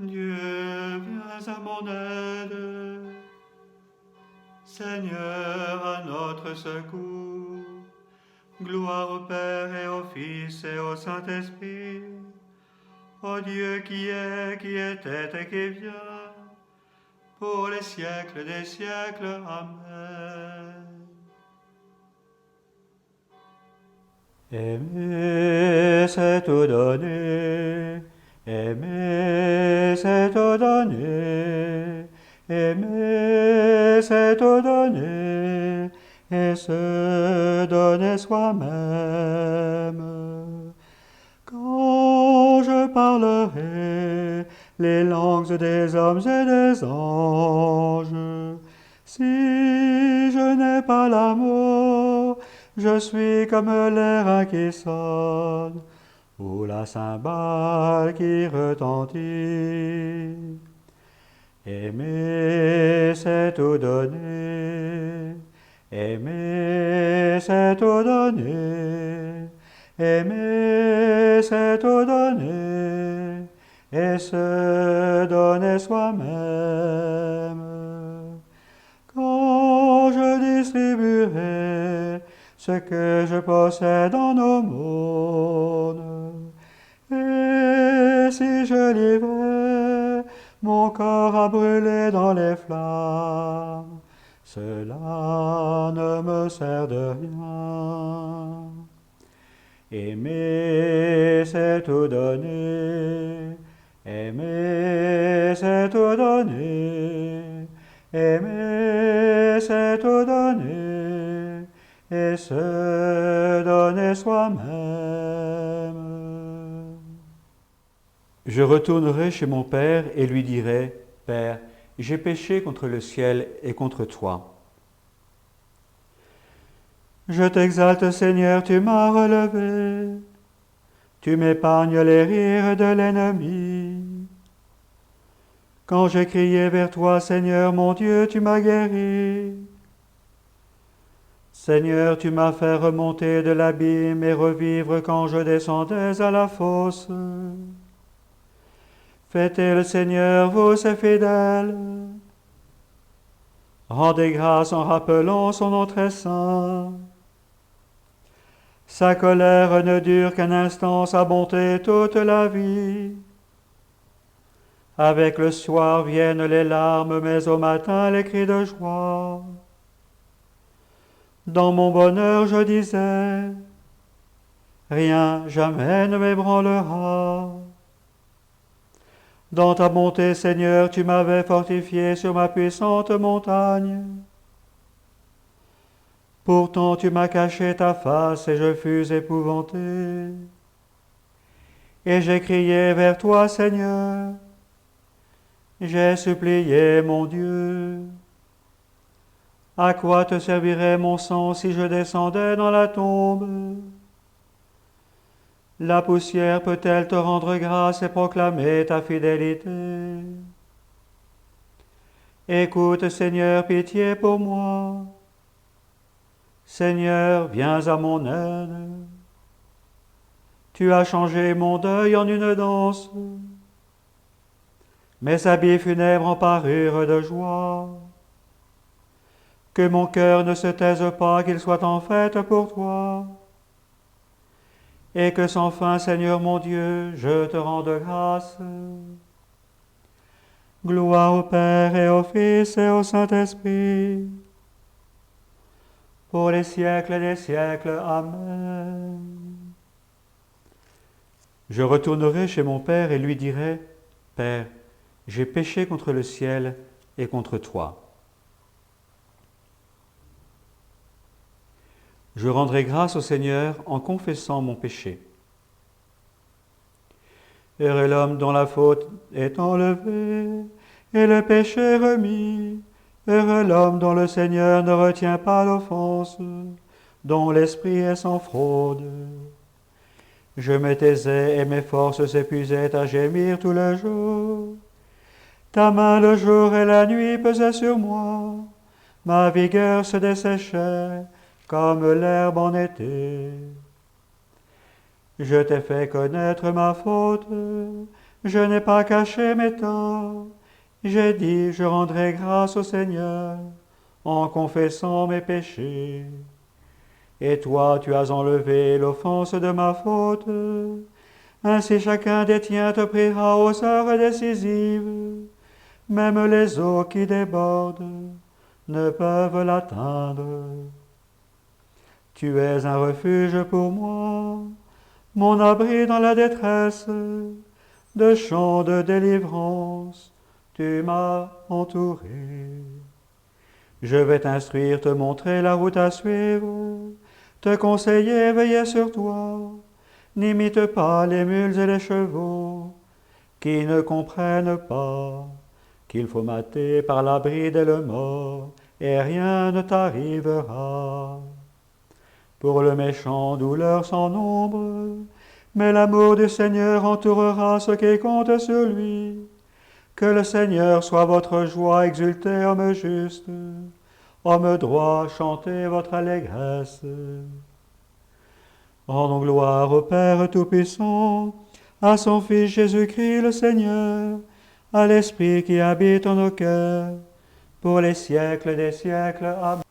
Dieu, viens à mon aide. Seigneur, à notre secours. Gloire au Père et au Fils et au Saint-Esprit. Ô Dieu qui est, qui était et qui vient, pour les siècles des siècles. Amen. Aimer, c'est tout donner. Aimer, c'est tout donner. Aimer, c'est tout donner. Et se donner soi-même. Quand je parlerai les langues des hommes et des anges, si je n'ai pas l'amour, je suis comme l'air qui sonne, ou la cymbale qui retentit. Aimer, c'est tout donner. Aimer, c'est tout donner. Aimer, c'est tout donner. Et se donner soi-même. Quand je distribuerai ce que je possède en aumône, et si je livrais mon corps à brûler dans les flammes, cela ne me sert de rien. Aimer, c'est tout donner. Aimer, c'est tout donner. Aimer, c'est tout donner. Et se donner soi-même. Je retournerai chez mon Père et lui dirai, Père, j'ai péché contre le ciel et contre toi. Je t'exalte, Seigneur, tu m'as relevé. Tu m'épargnes les rires de l'ennemi. Quand j'ai crié vers toi, Seigneur, mon Dieu, tu m'as guéri. Seigneur, tu m'as fait remonter de l'abîme et revivre quand je descendais à la fosse. Fêtez le Seigneur, vous ses fidèles. Rendez grâce en rappelant son nom très saint. Sa colère ne dure qu'un instant, sa bonté toute la vie. Avec le soir viennent les larmes, mais au matin les cris de joie. Dans mon bonheur je disais, rien jamais ne m'ébranlera. Dans ta bonté, Seigneur, tu m'avais fortifié sur ma puissante montagne. Pourtant tu m'as caché ta face et je fus épouvanté. Et j'ai crié vers toi, Seigneur. J'ai supplié, mon Dieu. À quoi te servirait mon sang si je descendais dans la tombe? La poussière peut-elle te rendre grâce et proclamer ta fidélité? Écoute, Seigneur, pitié pour moi. Seigneur, viens à mon aide. Tu as changé mon deuil en une danse. Mes habits funèbres en parure de joie. Que mon cœur ne se taise pas, qu'il soit en fête pour toi. Et que sans fin, Seigneur mon Dieu, je te rende grâce. Gloire au Père et au Fils et au Saint-Esprit, pour les siècles des siècles. Amen. Je retournerai chez mon Père et lui dirai, Père, j'ai péché contre le ciel et contre toi. Je rendrai grâce au Seigneur en confessant mon péché. Heureux l'homme dont la faute est enlevée et le péché remis. Heureux l'homme dont le Seigneur ne retient pas l'offense, dont l'esprit est sans fraude. Je me taisais et mes forces s'épuisaient à gémir tout le jour. Ta main le jour et la nuit pesait sur moi. Ma vigueur se desséchait comme l'herbe en été. Je t'ai fait connaître ma faute, Je n'ai pas caché mes torts. J'ai dit, je rendrai grâce au Seigneur en confessant mes péchés. Et toi, tu as enlevé l'offense de ma faute. Ainsi chacun des tiens te priera aux heures décisives. Même les eaux qui débordent ne peuvent l'atteindre. Tu es un refuge pour moi, mon abri dans la détresse, de chants de délivrance, tu m'as entouré. Je vais t'instruire, te montrer la route à suivre, te conseiller, veiller sur toi. N'imite pas les mules et les chevaux, qui ne comprennent pas qu'il faut mater par la bride et le mort, et rien ne t'arrivera. Pour le méchant, douleur sans nombre, mais l'amour du Seigneur entourera ceux qui comptent sur lui. Que le Seigneur soit votre joie, exultez, homme juste, homme droit, chantez votre allégresse. Rendons gloire au Père Tout-Puissant, à son Fils Jésus-Christ le Seigneur, à l'Esprit qui habite en nos cœurs, pour les siècles des siècles. Amen.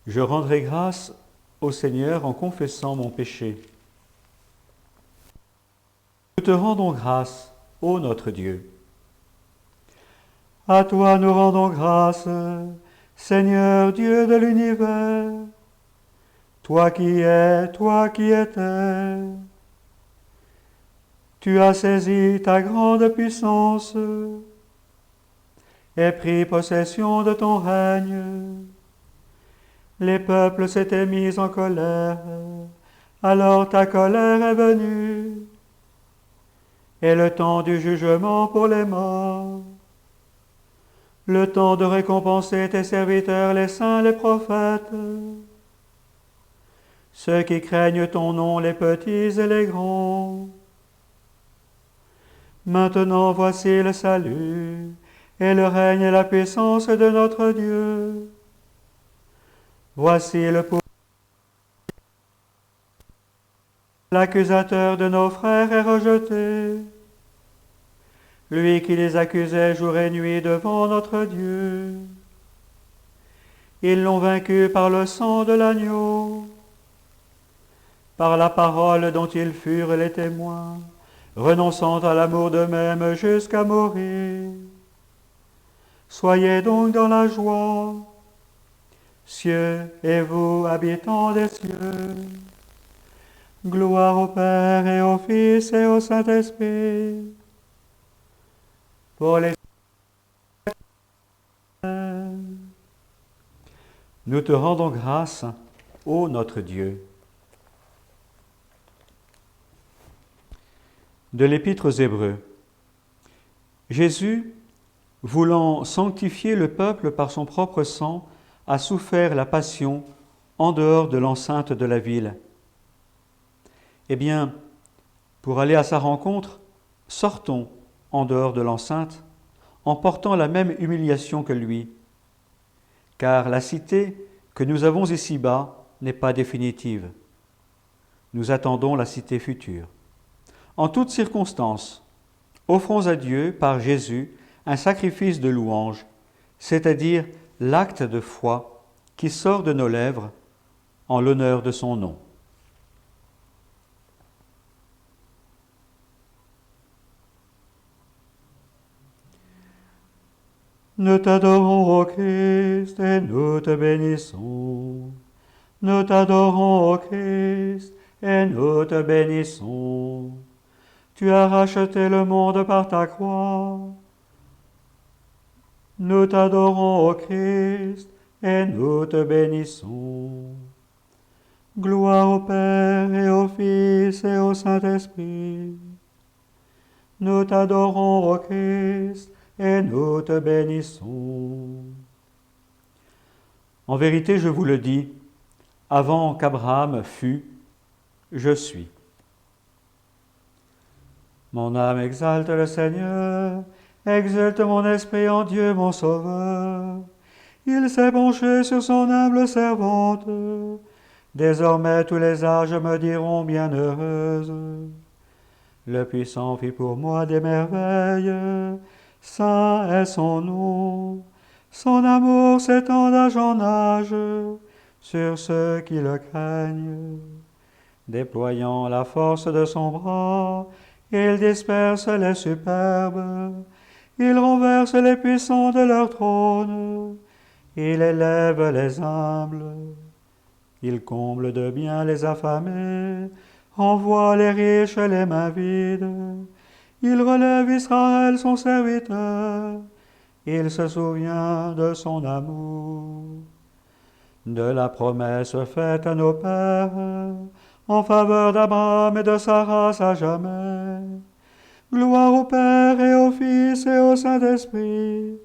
Je rendrai grâce au Seigneur en confessant mon péché. Nous te rendons grâce, ô notre Dieu. À toi nous rendons grâce, Seigneur Dieu de l'univers, toi qui es, toi qui étais. Tu as saisi ta grande puissance et pris possession de ton règne. Les peuples s'étaient mis en colère, alors ta colère est venue, et le temps du jugement pour les morts, le temps de récompenser tes serviteurs, les saints, les prophètes, ceux qui craignent ton nom, les petits et les grands. Maintenant voici le salut, et le règne et la puissance de notre Dieu. Voici le pouvoir. L'accusateur de nos frères est rejeté, lui qui les accusait jour et nuit devant notre Dieu. Ils l'ont vaincu par le sang de l'agneau, par la parole dont ils furent les témoins, renonçant à l'amour d'eux-mêmes jusqu'à mourir. Soyez donc dans la joie, cieux et vous, habitants des cieux. Gloire au Père et au Fils et au Saint-Esprit, pour les... Nous te rendons grâce, ô notre Dieu. De l'Épître aux Hébreux. Jésus, voulant sanctifier le peuple par son propre sang, a souffert la passion en dehors de l'enceinte de la ville. Eh bien, pour aller à sa rencontre, sortons en dehors de l'enceinte, en portant la même humiliation que lui. Car la cité que nous avons ici-bas n'est pas définitive. Nous attendons la cité future. En toutes circonstances, offrons à Dieu, par Jésus, un sacrifice de louange, c'est-à-dire l'acte de foi qui sort de nos lèvres en l'honneur de son nom. Nous t'adorons, ô Christ, et nous te bénissons. Nous t'adorons, ô Christ, et nous te bénissons. Tu as racheté le monde par ta croix. Nous t'adorons, ô Christ, et nous te bénissons. Gloire au Père et au Fils et au Saint-Esprit. Nous t'adorons, ô Christ, et nous te bénissons. En vérité, je vous le dis, avant qu'Abraham fût, je suis. Mon âme exalte le Seigneur, exulte mon esprit en Dieu mon Sauveur. Il s'est penché sur son humble servante. Désormais tous les âges me diront bienheureuse. Le puissant fit pour moi des merveilles. Saint est son nom. Son amour s'étend d'âge en âge sur ceux qui le craignent. Déployant la force de son bras, il disperse les superbes. Il renverse les puissants de leur trône. Il élève les humbles. Il comble de bien les affamés, envoie les riches les mains vides. Il relève Israël son serviteur. Il se souvient de son amour, de la promesse faite à nos pères, en faveur d'Abraham et de sa race à jamais. Gloire au Père et au Fils et au Saint-Esprit,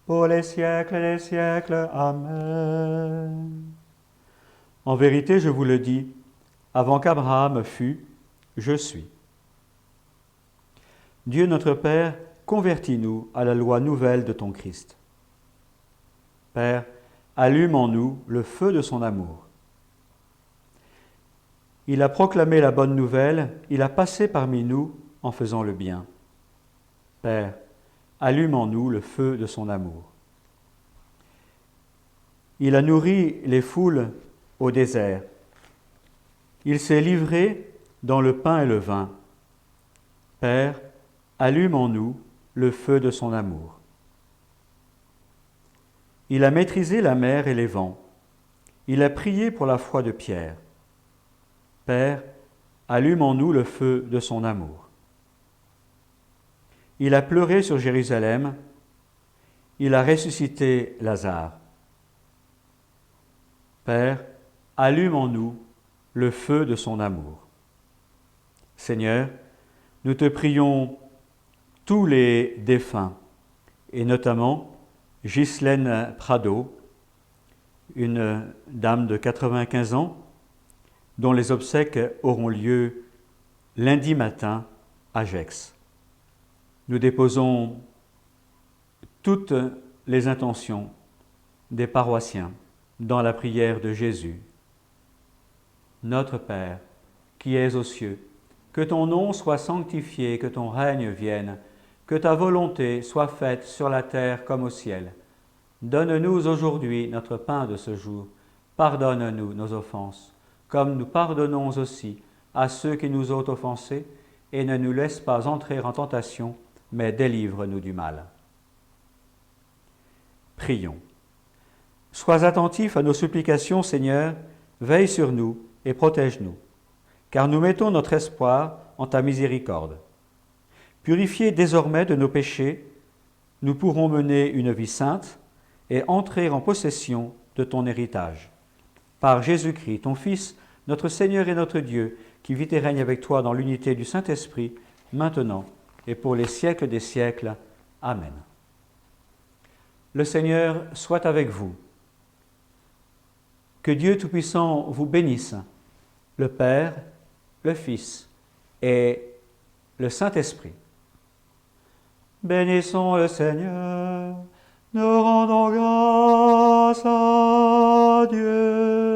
pour les siècles et les siècles. Amen. En vérité, je vous le dis, avant qu'Abraham fût, je suis. Dieu notre Père, convertis-nous à la loi nouvelle de ton Christ. Père, allume en nous le feu de son amour. Il a proclamé la bonne nouvelle, il a passé parmi nous en faisant le bien. Père, allume en nous le feu de son amour. Il a nourri les foules au désert. Il s'est livré dans le pain et le vin. Père, allume en nous le feu de son amour. Il a maîtrisé la mer et les vents. Il a prié pour la foi de Pierre. Père, allume en nous le feu de son amour. Il a pleuré sur Jérusalem. Il a ressuscité Lazare. Père, allume en nous le feu de son amour. Seigneur, nous te prions tous les défunts, et notamment Ghislaine Prado, une dame de 95 ans, dont les obsèques auront lieu lundi matin à Gex. Nous déposons toutes les intentions des paroissiens dans la prière de Jésus. Notre Père, qui es aux cieux, que ton nom soit sanctifié, que ton règne vienne, que ta volonté soit faite sur la terre comme au ciel. Donne-nous aujourd'hui notre pain de ce jour. Pardonne-nous nos offenses, comme nous pardonnons aussi à ceux qui nous ont offensés, et ne nous laisse pas entrer en tentation, mais délivre-nous du mal. Prions. Sois attentif à nos supplications, Seigneur, veille sur nous et protège-nous, car nous mettons notre espoir en ta miséricorde. Purifiés désormais de nos péchés, nous pourrons mener une vie sainte et entrer en possession de ton héritage. Par Jésus-Christ, ton Fils, notre Seigneur et notre Dieu, qui vit et règne avec toi dans l'unité du Saint-Esprit, maintenant et pour les siècles des siècles. Amen. Le Seigneur soit avec vous. Que Dieu Tout-Puissant vous bénisse, le Père, le Fils et le Saint-Esprit. Bénissons le Seigneur, nous rendons grâce à Dieu.